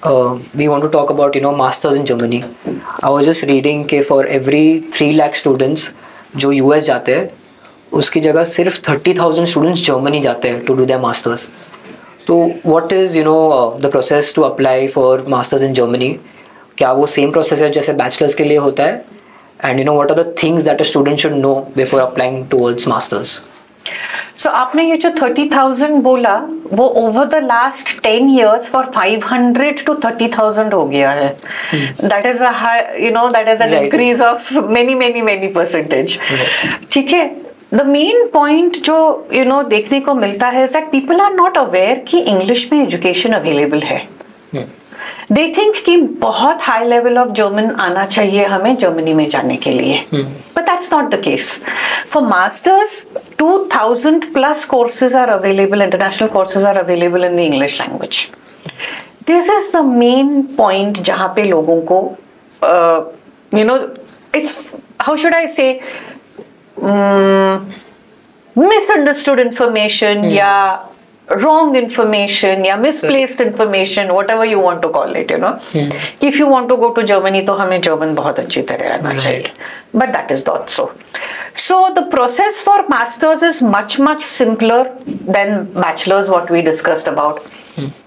we want to talk about masters in Germany. I was just reading कि for every 3 lakh students जो US जाते हैं, उसकी जगह सिर्फ 30,000 students Germany जाते हैं to do their masters. तो what is the process to apply for masters in Germany? क्या वो सेम प्रोसेस है जैसे बैचलर्स के लिए होता है? And what are the things that a student should know before applying towards masters? So आपने ये जो 30,000 बोला, वो over the last 10 years for 500 to 30,000 हो गया है. That is a high, that is an increase of many percentage. ठीक है. The main point जो देखने को मिलता है that people are not aware कि इंग्लिश में एजुकेशन अवेलेबल है. They think कि बहुत हाई लेवल ऑफ जर्मन आना चाहिए हमें जर्मनी में जाने के लिए. But that's not the case. For masters, 2,000 plus courses are available, international courses are available in the English language. This is the main point जहाँ पे लोगों को it's, how should I say, misunderstood information या wrong information या misplaced information, whatever you want to call it, if you want to go to Germany तो हमें German बहुत अच्छी तरह आना चाहिए. But that is not so. So the process for masters is much simpler than bachelors, what we discussed about.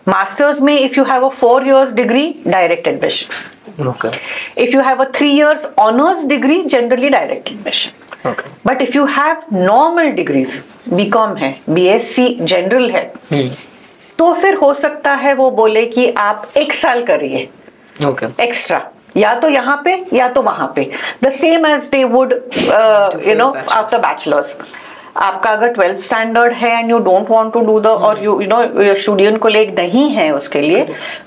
Masters में if you have a 4 years degree, direct admission. Okay. If you have a 3 years honors degree, generally direct admission. Okay. But if you have normal degrees, BCom है, BSc general है, तो फिर हो सकता है वो बोले कि आप 1 साल करिए एक्स्ट्रा, या तो यहाँ पे या तो वहाँ पे, the same as they would after bachelors. आपका अगर 12th स्टैंडर्ड है and you don't want to do the, और योर स्टूडेंट कोलेग नहीं है उसके लिए,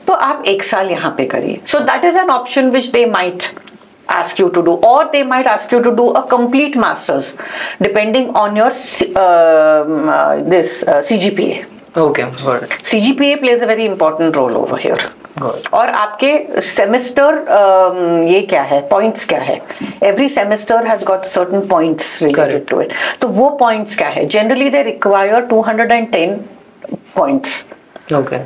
तो आप 1 साल यहाँ पे करिए. So that is an option which they might ask you to do, or they might ask you to do a complete masters depending on your CGPA. Okay, got it. CGPA plays a very important role over here. और आपके semester ये क्या है, points क्या है? Every semester has got certain points related to it. तो वो points क्या है? Generally they require 210 points. Okay.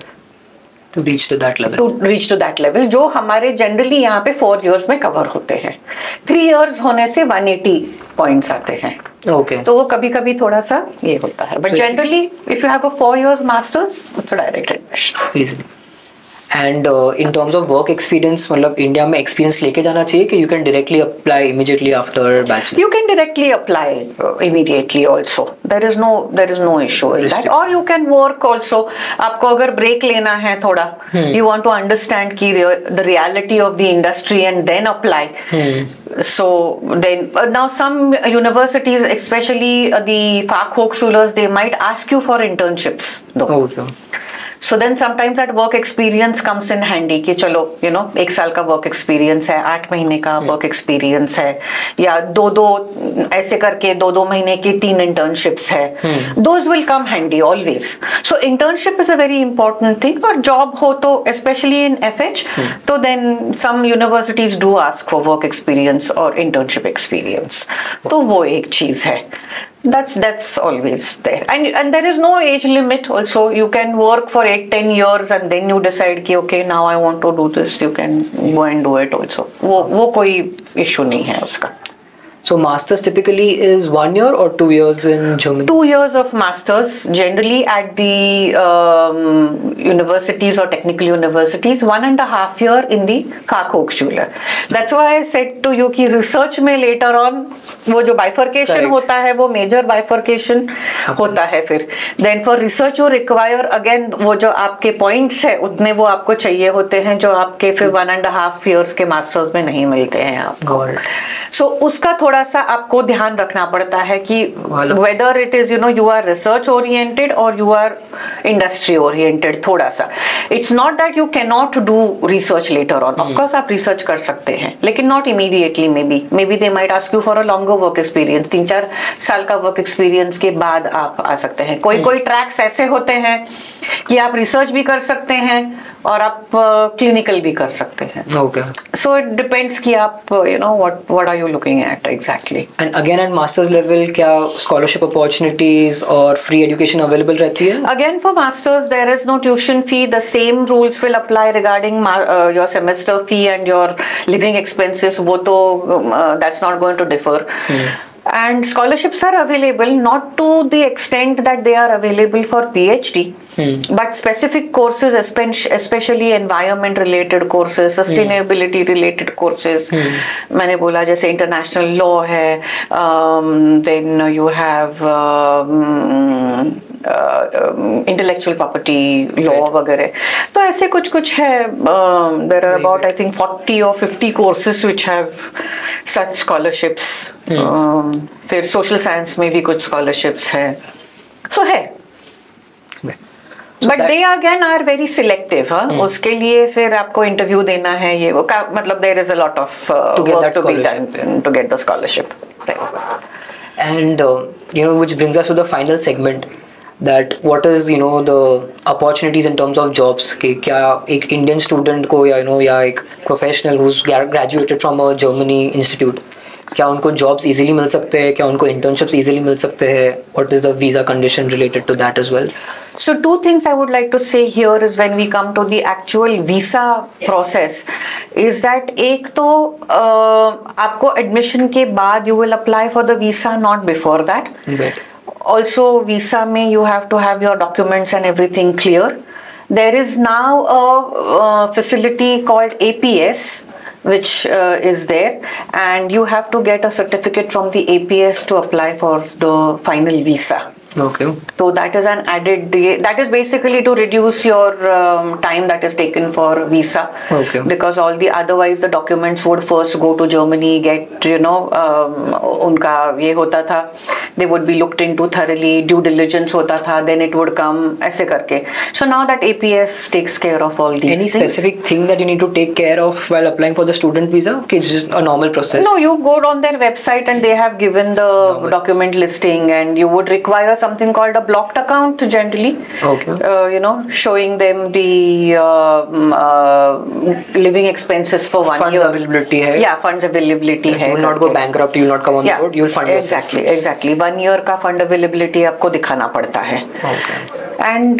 to reach to that level. To reach to that level, जो हमारे generally यहाँ पे 4 years में cover होते हैं. 3 years होने से 180 points आते हैं. Okay. तो वो कभी-कभी थोड़ा सा ये होता है. But generally, if you have a 4 years masters, it's a direct admission. Easily. And in terms of work experience, मतलब इंडिया में experience लेके जाना चाहिए कि you can directly apply immediately after bachelor? You can directly apply immediately also. There is no issue in that. Or you can work also. आपको अगर break लेना है थोड़ा, you want to understand कि the reality of the industry and then apply. So then now some universities, especially the Fachhochschulers, they might ask you for internships though. Okay. So then sometimes that work experience comes in handy कि चलो 1 साल का work experience है, 8 महीने का work experience है, या दो ऐसे करके 2 महीने की 3 internships है. Those will come handy always. So internship is a very important thing. और job हो तो especially in FH, तो then some universities do ask for work experience or internship experience. तो वो एक चीज है. That's always there, and there is no age limit also. You can work for 8-10 years and then you decide कि okay, now I want to do this. You can go and do it also. वो कोई issue नहीं है उसका. So masters typically is 1 year or 2 years in Germany? 2 years of masters generally at the universities or technical universities. 1.5 year in the Fachhochschule. That's why I said to you कि research में later on वो जो bifurcation होता है वो major bifurcation होता है फिर. Then for research you require again वो जो आपके points है उतने वो आपको चाहिए होते हैं जो आपके फिर 1.5 years के masters में नहीं मिलते हैं आपको. So उसका थोड़ा सा आपको ध्यान रखना पड़ता है कि whether it is you are research oriented or you are industry oriented. थोड़ा सा it's not that you cannot do research later on. Of course आप research कर सकते हैं लेकिन not immediately. Maybe they might ask you for a longer work experience. 3-4 साल का work experience के बाद आप आ सकते हैं. कोई tracks ऐसे होते हैं कि आप research भी कर सकते हैं और आप clinical भी कर सकते हैं. Okay. So it depends कि आप what are you looking at exactly. And again at masters level क्या scholarship opportunities और free education available रहती है? Again for masters there is no tuition fee. The same rules will apply regarding your semester fee and your living expenses. वो तो that's not going to differ. And scholarships are available not to the extent that they are available for PhD, but specific courses, especially environment related courses, sustainability related courses. मैंने बोला जैसे international law है, then you have intellectual property law वगैरह. तो ऐसे कुछ है. There are about I think 40 or 50 courses which have such scholarships. फिर social science में भी कुछ scholarships है. So है. But they again are very selective. उसके लिए फिर आपको interview देना है ये वो मतलब there is a lot of work to be done to get the scholarship. Right. And which brings us to the final segment. That what is the opportunities in terms of jobs कि क्या एक Indian student को या एक professional who's graduated from a Germany institute क्या उनको jobs easily मिल सकते हैं, क्या उनको internships easily मिल सकते हैं? What is the visa condition related to that as well? So 2 things I would like to say here is when we come to the actual visa process is that एक तो आपको admission के बाद you will apply for the visa, not before that. Right. Also visa में you have to have your documents and everything clear. There is now a facility called APS which is there, and you have to get a certificate from the APS to apply for the final visa. Okay. So that is an added, that is basically to reduce your time that is taken for visa. Okay. Because all the otherwise the documents would first go to Germany, get उनका ये होता था, they would be looked into thoroughly, due diligence होता था, then it would come ऐसे करके. So now that APS takes care of all these Any things. specific thing that you need to take care of while applying for the student visa? Okay, it's just a normal process. No, you go on their website and they have given the document listing, and you would require something called a blocked account generally. Okay. Showing them the living expenses for 1 funds year. Availability hai. Yeah, funds availability hai. You will not go bankrupt, you will not come on the road, you will fund yourself. Exactly. 1 year का fund availability आपको दिखाना पड़ता है. Okay. And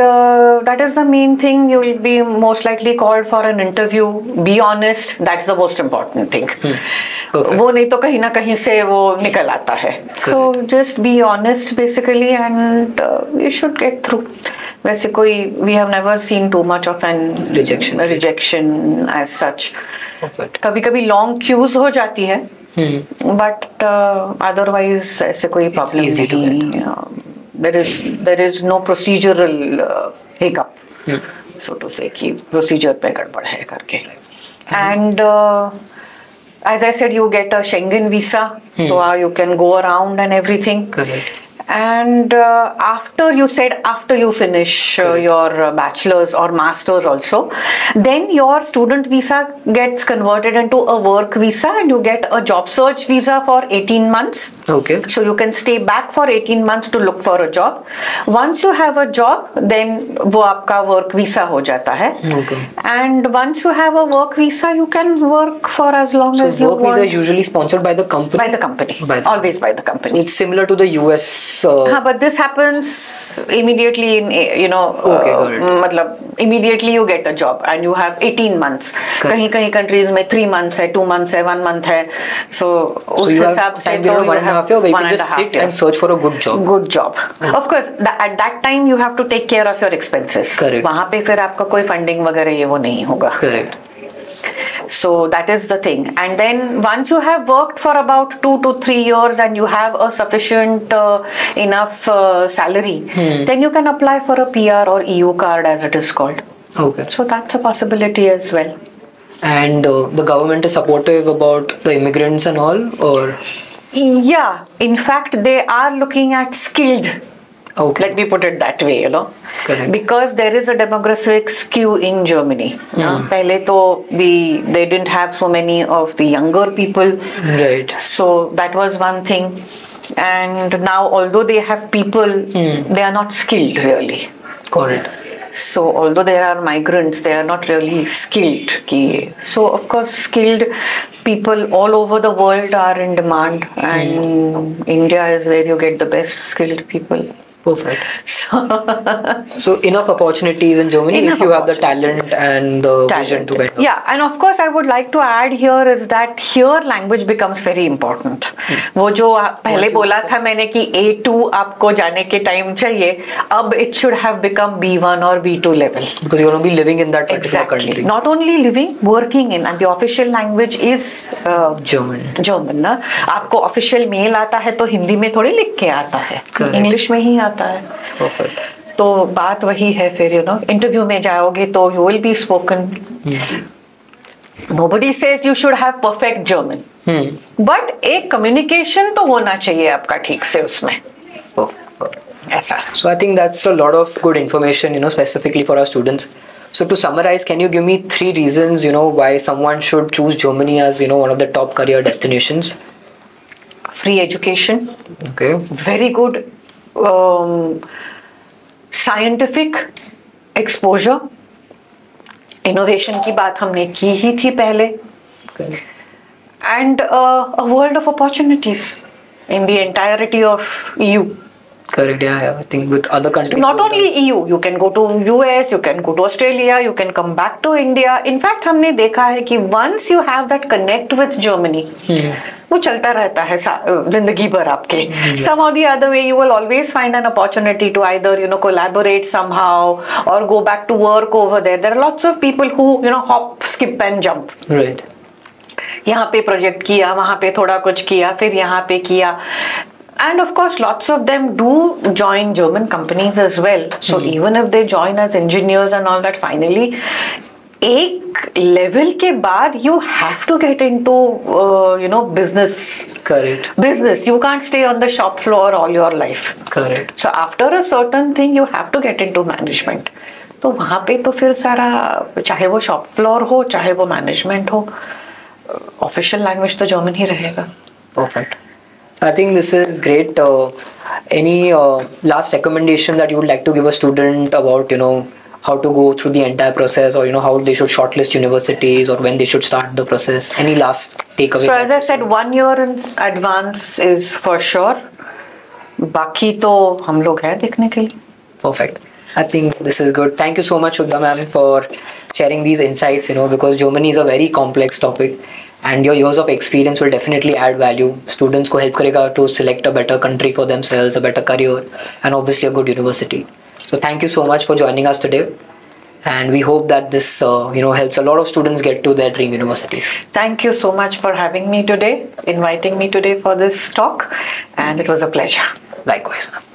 that is the main thing. You will be most likely called for an interview. Be honest. That's the most important thing. वो नहीं तो कहीं ना कहीं से वो निकल आता है. So just be honest basically, and you should get through. वैसे कोई we have never seen too much of an rejection as such. कभी-कभी long queues हो जाती है. But otherwise ऐसे कोई problem नहीं. There is no procedural hiccup, so to say, कि procedure पे गड़बड़ है करके. And as I said, you get a Schengen visa, so you can go around and everything. Correct. And after you finish your bachelor's or master's also, then your student visa gets converted into a work visa, and you get a job search visa for 18 months. Okay. So you can stay back for 18 months to look for a job. Once you have a job, then वो आपका work visa हो जाता है. Okay. And once you have a work visa, you can work for as long as you want. So work visa is usually sponsored by the company? By the company. Always by the company. It's similar to the US. But this happens immediately in, Okay, got it. मतलब immediately you get a job and you have 18 months. कहीं countries में 3 months है, 2 months है, 1 month है. So उस हिसाब से तो you have 1.5 years and search for a good job. Good job. Of course, at that time you have to take care of your expenses. Correct. वहाँ पे फिर आपका कोई funding वगैरह ये वो नहीं होगा. Correct. So that is the thing. And then once you have worked for about 2 to 3 years and you have a sufficient enough salary, then you can apply for a PR or EU card, as it is called. Okay. So that's a possibility as well. And the government is supportive about the immigrants and all, or? Yeah, in fact they are looking at skilled. Okay. Let me put it that way, Correct. Because there is a demographic skew in Germany. पहले तो they didn't have so many of the younger people. Right. So that was one thing. And now, although they have people, they are not skilled really. Got it. So although there are migrants, they are not really skilled. So of course, skilled people all over the world are in demand, and India is where you get the best skilled people. Perfect. So enough opportunities in Germany if you have the talent and the vision to get. Yeah, and of course I would like to add here is that here language becomes very important. वो जो पहले बोला था मैंने कि A2 आपको जाने के time चाहिए, अब it should have become B1 or B2 level. Because you're going to be living in that particular country. Not only living, working in, and the official language is German ना. आपको official mail आता है तो हिंदी में थोड़ी लिख के आता है, English में ही आता है. Perfect. तो बात वही है फिर इंटरव्यू में जाओगे तो you will be spoken. Nobody says you should have perfect German. But एक communication तो होना चाहिए आपका ठीक से उसमें. ऐसा. So I think that's a lot of good information, specifically for our students. So to summarize, can you give me 3 reasons, why someone should choose Germany as, one of the top career destinations? Free education. Okay. Very good scientific exposure. Innovation की बात हमने की ही थी पहले. Okay. And a world of opportunities in the entirety of EU. Correct, yeah. I think with other countries. Not only EU, you can go to US, you can go to Australia, you can come back to India. In fact, हमने देखा है कि once you have that connect with Germany, वो चलता रहता है जिंदगी भर आपके. Somehow the other way, you will always find an opportunity to either collaborate somehow or go back to work over there. There are lots of people who hop, skip and jump. Right. यहाँ पे project किया, वहाँ पे थोड़ा कुछ किया, फिर यहाँ पे किया. And of course, lots of them do join German companies as well. So even if they join as engineers and all that, finally, एक level के बाद you have to get into business. Correct. Business. You can't stay on the shop floor all your life. Correct. So after a certain thing, you have to get into management. तो वहाँ पे तो फिर सारा चाहे वो shop floor हो, चाहे वो management हो, official language तो German ही रहेगा. Perfect. I think this is great. Any last recommendation that you would like to give a student about, how to go through the entire process, or how they should shortlist universities, or when they should start the process? Any last takeaway? So as I said, 1 year in advance is for sure. बाकी तो हम लोग हैं देखने के लिए. Perfect. I think this is good. Thank you so much, Shubhda ma'am, for sharing these insights, because Germany is a very complex topic and your years of experience will definitely add value. Students को help करेगा to select a better country for themselves, a better career, and obviously a good university. So thank you so much for joining us today. And we hope that this, helps a lot of students get to their dream universities. Thank you so much for having me today, inviting me today for this talk, and it was a pleasure. Likewise, ma'am.